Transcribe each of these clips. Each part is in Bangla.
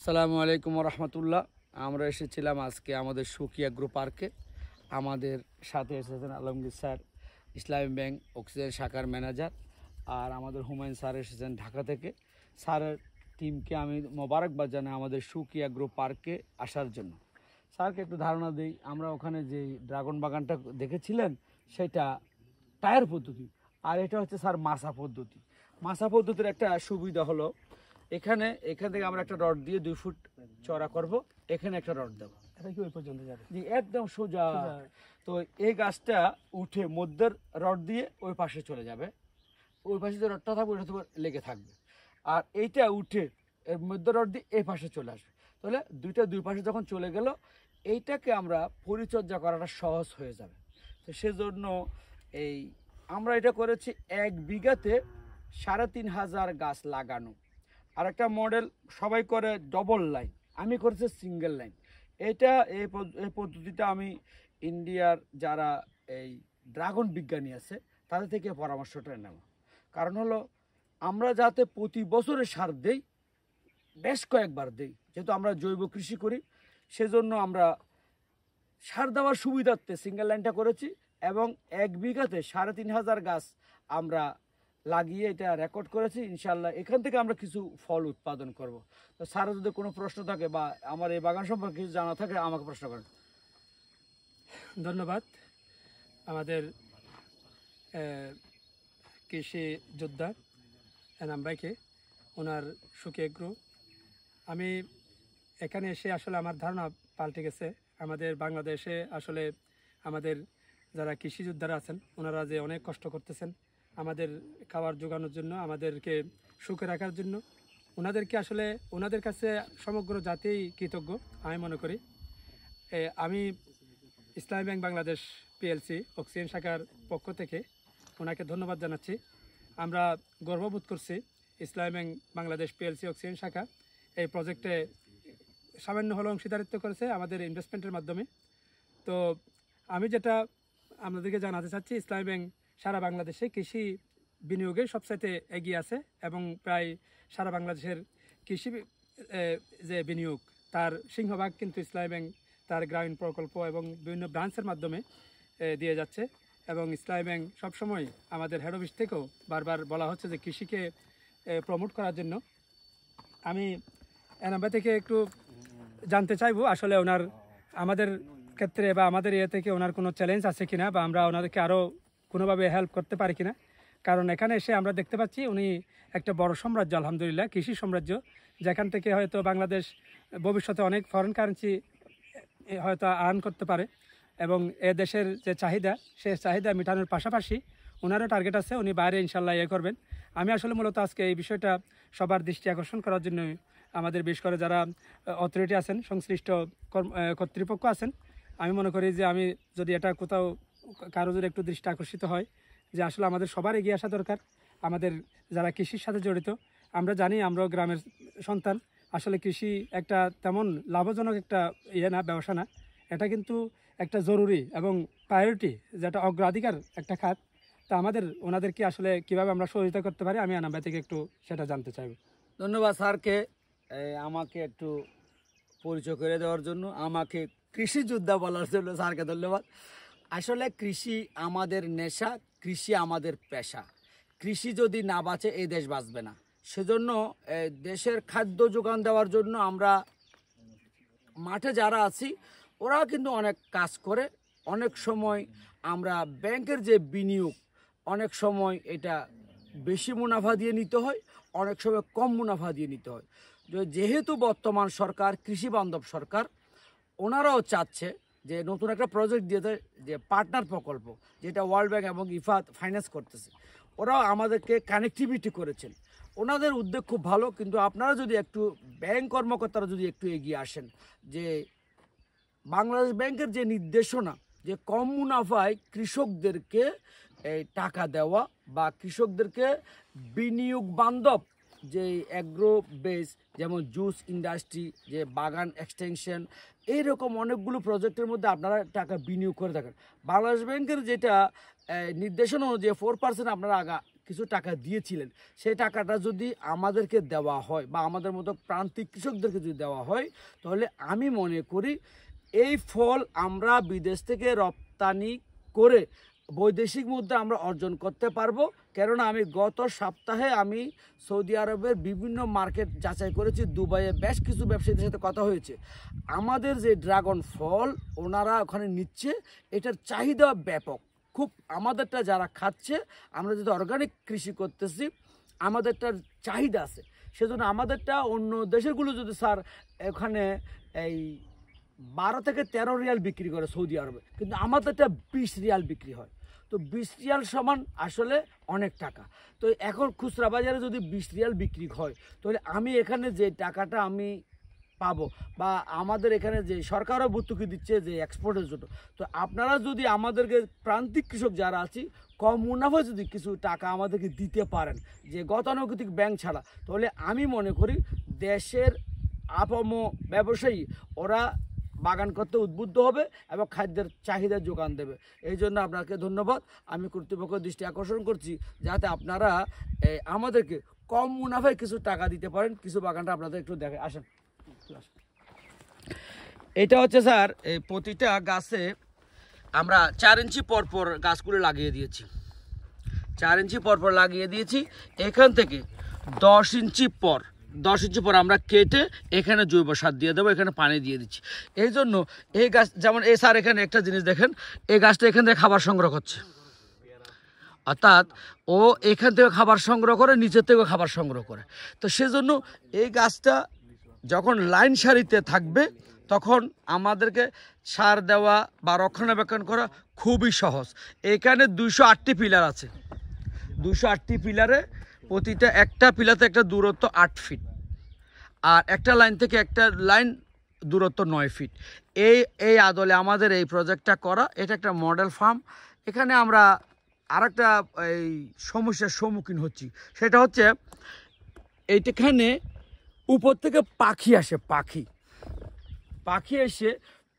আসসালামু আলাইকুম রহমতুল্লাহ। আমরা এসেছিলাম আজকে আমাদের সুকি এগ্রো পার্কে। আমাদের সাথে এসেছেন আলমগীর স্যার, ইসলামী ব্যাংক অক্সিজেন শাখার ম্যানেজার, আর আমাদের হুমায়ুন স্যার এসেছেন ঢাকা থেকে। স্যারের টিমকে আমি মোবারকবাদ জানাই আমাদের সুকি এগ্রো পার্কে আসার জন্য। স্যারকে একটু ধারণা দিই, আমরা ওখানে যে ড্রাগন বাগানটা দেখেছিলেন সেটা টায়ার পদ্ধতি, আর এটা হচ্ছে স্যার মাসা পদ্ধতি। মাসা পদ্ধতির একটা সুবিধা হলো এখান থেকে আমরা একটা রড দিয়ে 2 ফুট চড়া করব, এখানে একটা রড দেবো, এটা কি ওই পর্যন্ত যাবে? জি একদম সোজা। তো এই গাছটা উঠে মধ্যের রড দিয়ে ওই পাশে চলে যাবে, ওই পাশে যে রডটা থাকবে ওটা তো লেগে থাকবে, আর এইটা উঠে এর মধ্যে রড দিয়ে এই পাশে চলে আসবে। তাহলে দুই পাশে যখন চলে গেল, এইটাকে আমরা পরিচর্যা করাটা সহজ হয়ে যাবে। তো সেজন্য আমরা এটা করেছি 1 বিঘাতে 3500 গাছ লাগানো। আর একটা মডেল সবাই করে ডবল লাইন, আমি করেছি সিঙ্গেল লাইন। এই পদ্ধতিটা আমি ইন্ডিয়ার যারা এই ড্রাগন বিজ্ঞানী আছে তাদের থেকে পরামর্শটা নেব। কারণ হলো আমরা যাতে প্রতি বছরে সার দেই, বেশ কয়েকবার দেই, যেহেতু আমরা জৈব কৃষি করি, সেজন্য আমরা সার দেওয়ার সুবিধার্থে সিঙ্গেল লাইনটা করেছি এবং 1 বিঘাতে 3500 গাছ আমরা লাগিয়ে এটা রেকর্ড করেছি। ইনশাল্লাহ এখান থেকে আমরা কিছু ফল উৎপাদন করব। তো স্যার যদি কোনো প্রশ্ন থাকে বা আমার এই বাগান সম্পর্কে কিছু জানা থাকে আমাকে প্রশ্ন করেন। ধন্যবাদ আমাদের কৃষি যোদ্ধা এনাম ভাইকে, ওনার সুকি এগ্রো। আমি এখানে এসে আসলে আমার ধারণা পাল্টে গেছে। আমাদের বাংলাদেশে আসলে আমাদের যারা কৃষি যোদ্ধারা আছেন ওনারা যে অনেক কষ্ট করতেছেন আমাদের খাবার জোগানোর জন্য, আমাদেরকে সুখে রাখার জন্য, ওনাদের কাছে সমগ্র জাতিই কৃতজ্ঞ আমি মনে করি। আমি ইসলামী ব্যাংক বাংলাদেশ পিএলসি অক্সিজেন শাখার পক্ষ থেকে ওনাকে ধন্যবাদ জানাচ্ছি। আমরা গর্ববোধ করছি ইসলামী ব্যাংক বাংলাদেশ পিএলসি অক্সিজেন শাখা এই প্রজেক্টে সামান্য হলেও অংশীদারিত্ব করেছে আমাদের ইনভেস্টমেন্টের মাধ্যমে। তো আমি যেটা আপনাদেরকে জানাতে চাচ্ছি, ইসলামী ব্যাংক সারা বাংলাদেশে কৃষি বিনিয়োগে সবচাইতে এগিয়ে আছে এবং প্রায় সারা বাংলাদেশের কৃষি যে বিনিয়োগ তার সিংহভাগ কিন্তু ইসলামী ব্যাংক তার গ্রামীণ প্রকল্প এবং বিভিন্ন ব্রাঞ্চের মাধ্যমে দিয়ে যাচ্ছে। এবং ইসলামী ব্যাংক সবসময় আমাদের হেড অফিস থেকেও বারবার বলা হচ্ছে যে কৃষিকে প্রমোট করার জন্য। আমি এনাবা থেকে একটু জানতে চাইবো আসলে ওনার আমাদের ক্ষেত্রে বা আমাদের থেকে ওনার কোনো চ্যালেঞ্জ আছে কিনা, বা আমরা ওনাদেরকে আরও কোনোভাবে হেল্প করতে পারি কিনা। কারণ এখানে এসে আমরা দেখতে পাচ্ছি উনি একটা বড় সাম্রাজ্য, আলহামদুলিল্লাহ কৃষি সাম্রাজ্য, যেখান থেকে হয়তো বাংলাদেশ ভবিষ্যতে অনেক ফরেন কারেন্সি হয়তো আর্ন করতে পারে এবং এ দেশের যে চাহিদা সে চাহিদা মেটানোর পাশাপাশি ওনারও টার্গেট আছে, উনি বাইরে ইনশাল্লাহ করবেন। আমি আসলে মূলত আজকে এই বিষয়টা সবার দৃষ্টি আকর্ষণ করার জন্য আমাদের বিশেষ করে যারা অথরিটি আছেন, সংশ্লিষ্ট কর্তৃপক্ষ আছেন, আমি মনে করি যে আমি যদি এটা কোথাও কারো যদি একটু দৃষ্টি আকর্ষিত হয় যে আসলে আমাদের সবার এগিয়ে আসা দরকার। আমাদের যারা কৃষির সাথে জড়িত, আমরা জানি আমরাও গ্রামের সন্তান, আসলে কৃষি একটা তেমন লাভজনক একটা না, ব্যবসা না, এটা কিন্তু একটা জরুরি এবং প্রায়োরিটি, যেটা অগ্রাধিকার একটা খাত। তা ওনাদেরকে আসলে কিভাবে আমরা সহযোগিতা করতে পারি আমি আনাম থেকে একটু সেটা জানতে চাইব। ধন্যবাদ স্যারকে আমাকে একটু পরিচয় করে দেওয়ার জন্য, আমাকে কৃষি যোদ্ধা বলার জন্য স্যারকে ধন্যবাদ। আসলে কৃষি আমাদের নেশা, কৃষি আমাদের পেশা। কৃষি যদি না বাঁচে এই দেশ বাঁচবে না। সেজন্য দেশের খাদ্য যোগান দেওয়ার জন্য আমরা মাঠে যারা আছি ওরা কিন্তু অনেক কাজ করে। অনেক সময় আমরা ব্যাংকের যে বিনিয়োগ, অনেক সময় এটা বেশি মুনাফা দিয়ে নিতে হয়, অনেক সময় কম মুনাফা দিয়ে নিতে হয়। যেহেতু বর্তমান সরকার কৃষি বান্ধব সরকার, ওনারাও চাচ্ছে যে নতুন একটা প্রজেক্ট দিয়েছে, যে পার্টনার প্রকল্প, যেটা ওয়ার্ল্ড ব্যাংক এবং ইফাদ ফাইন্যান্স করতেছে, ওরাও আমাদেরকে কানেক্টিভিটি করেছেন। ওনাদের উদ্যোগ খুব ভালো, কিন্তু আপনারা যদি একটু ব্যাংক কর্মকর্তারা যদি একটু এগিয়ে আসেন, যে বাংলাদেশ ব্যাংকের যে নির্দেশনা যে কম মুনাফায় কৃষকদেরকে টাকা দেওয়া বা কৃষকদেরকে বিনিয়োগ বান্ধব যে অ্যাগ্রো বেস, যেমন জুস ইন্ডাস্ট্রি, যে বাগান এক্সটেনশন, এইরকম অনেকগুলো প্রজেক্টের মধ্যে আপনারা টাকা বিনিয়োগ করে থাকেন। বাংলাদেশ ব্যাংকের যেটা নির্দেশনা অনুযায়ী 4% আপনারা কিছু টাকা দিয়েছিলেন, সেই টাকাটা যদি আমাদেরকে দেওয়া হয় বা আমাদের মতো প্রান্তিক কৃষকদেরকে যদি দেওয়া হয়, তাহলে আমি মনে করি এই ফল আমরা বিদেশ থেকে রপ্তানি করে বৈদেশিক মুদ্রা আমরা অর্জন করতে পারবো। কেননা আমি গত সপ্তাহে আমি সৌদি আরবের বিভিন্ন মার্কেট যাচাই করেছি, দুবাইয়ে বেশ কিছু ব্যবসায়ীদের সাথে কথা হয়েছে। আমাদের যে ড্রাগন ফল ওনারা ওখানে নিচ্ছে, এটার চাহিদা ব্যাপক খুব। আমাদেরটা যারা খাচ্ছে, আমরা যদি অর্গানিক কৃষি করতেছি, আমাদেরটার চাহিদা আছে। সেজন্য আমাদেরটা অন্য দেশেরগুলো যদি স্যার এখানে এই 12 থেকে 13 রিয়াল বিক্রি করে সৌদি আরবে, কিন্তু আমাদেরটা 20 রিয়াল বিক্রি হয়। তো 20 রিয়াল সমান আসলে অনেক টাকা। তো এখন খুচরা বাজারে যদি 20 রিয়াল বিক্রি হয়, তাহলে আমি এখানে যে টাকাটা আমি পাবো, বা আমাদের এখানে যে সরকারও ভর্তুকি দিচ্ছে যে এক্সপোর্টের জন্য, তো আপনারা যদি আমাদেরকে প্রান্তিক কৃষক যারা আছি কম মুনাফা যদি কিছু টাকা আমাদেরকে দিতে পারেন, যে গতানুগতিক ব্যাংক ছাড়া, তাহলে আমি মনে করি দেশের আপাম ব্যবসায়ী ওরা বাগান করতে উদ্বুদ্ধ হবে এবং খাদ্যের চাহিদা যোগান দেবে। এই জন্য আপনাকে ধন্যবাদ। আমি কর্তৃপক্ষের দৃষ্টি আকর্ষণ করছি যাতে আপনারা আমাদেরকে কম মুনাফায় কিছু টাকা দিতে পারেন। কিছু বাগানটা আপনাদের একটু দেখে আসেন। এটা হচ্ছে স্যার, এই প্রতিটা গাছে আমরা 4 ইঞ্চি পরপর গাছগুলো লাগিয়ে দিয়েছি, 4 ইঞ্চি পরপর লাগিয়ে দিয়েছি। এখান থেকে 10 ইঞ্চি পর আমরা কেটে এখানে জৈব সার দিয়ে দেবো, এখানে পানি দিয়ে দিচ্ছি। এই জন্য এই গাছ যেমন এই স্যার এখানে একটা জিনিস দেখেন, এই গাছটা এখান থেকে খাবার সংগ্রহ করছে, অর্থাৎ ও এখান থেকে খাবার সংগ্রহ করে, নিচের থেকেও খাবার সংগ্রহ করে। তো সেজন্য এই গাছটা যখন লাইন সারিতে থাকবে তখন আমাদেরকে সার দেওয়া বা রক্ষণাবেক্ষণ করা খুবই সহজ। এখানে 208টি পিলার আছে, 208টি পিলারে প্রতিটা একটা পিলাতে একটা দূরত্ব 8 ফিট, আর একটা লাইন থেকে একটা লাইন দূরত্ব 9 ফিট। এই আদলে আমাদের এই প্রজেক্টটা করা। এটা একটা মডেল ফার্ম। এখানে আমরা আরেকটা এই সমস্যার সম্মুখীন হচ্ছি, সেটা হচ্ছে এইখানে উপর থেকে পাখি আসে, পাখি এসে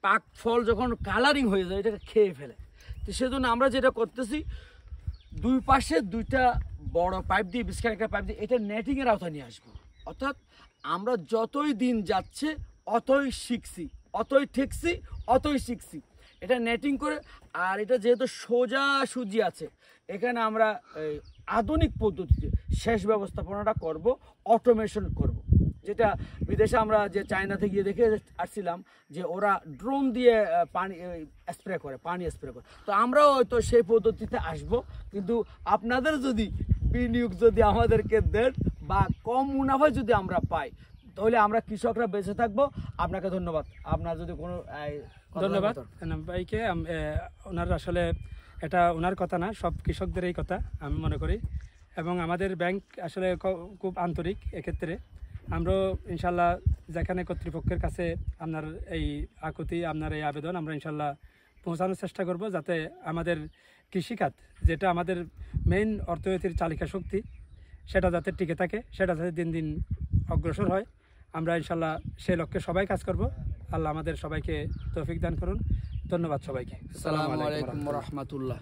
পাক ফল যখন কালারিং হয়ে যায় এটাকে খেয়ে ফেলে। তো সেজন্য আমরা যেটা করতেছি, দুই পাশে 2টা বড় পাইপ দিয়ে, বিস্কার একটা পাইপ দিয়ে এটা নেটিংয়ের আওতায় নিয়ে আসবো। অর্থাৎ আমরা যতই দিন যাচ্ছে অতই শিখছি, অতই ঠেকছি, অতই শিখছি। এটা নেটিং করে, আর এটা যেহেতু সোজাসুজি আছে, এখানে আমরা আধুনিক পদ্ধতিতে সেচ ব্যবস্থাপনাটা করব, অটোমেশন করব। যেটা বিদেশে আমরা যে চায়নাতে গিয়ে দেখে আসছিলাম যে ওরা ড্রোন দিয়ে পানি স্প্রে করে। তো আমরাও হয়তো সেই পদ্ধতিতে আসব, কিন্তু আপনাদের যদি বিনিয়োগ যদি আমাদেরকে দেন বা কম মুনাফায় যদি আমরা পাই, তাহলে আমরা কৃষকরা বেঁচে থাকবো। আপনাকে ধন্যবাদ। আপনার যদি কোনো ধন্যবাদ ভাইকে। ওনার আসলে এটা ওনার কথা না, সব কৃষকদের এই কথা আমি মনে করি। এবং আমাদের ব্যাংক আসলে খুব আন্তরিক এক্ষেত্রে। আমরা ইনশাল্লাহ যেখানে কর্তৃপক্ষের কাছে আপনার এই আকুতি, আপনার এই আবেদন আমরা ইনশাল্লাহ পৌঁছানোর চেষ্টা করব, যাতে আমাদের কৃষিখাত, যেটা আমাদের মেইন অর্থনীতির চালিকা শক্তি, সেটা যাতে টিকে থাকে, সেটা যাতে দিন দিন অগ্রসর হয়। আমরা ইনশাল্লাহ সেই লক্ষ্যে সবাই কাজ করব। আল্লাহ আমাদের সবাইকে তৌফিক দান করুন। ধন্যবাদ সবাইকে। আসসালামু আলাইকুম ওয়া রাহমাতুল্লাহ।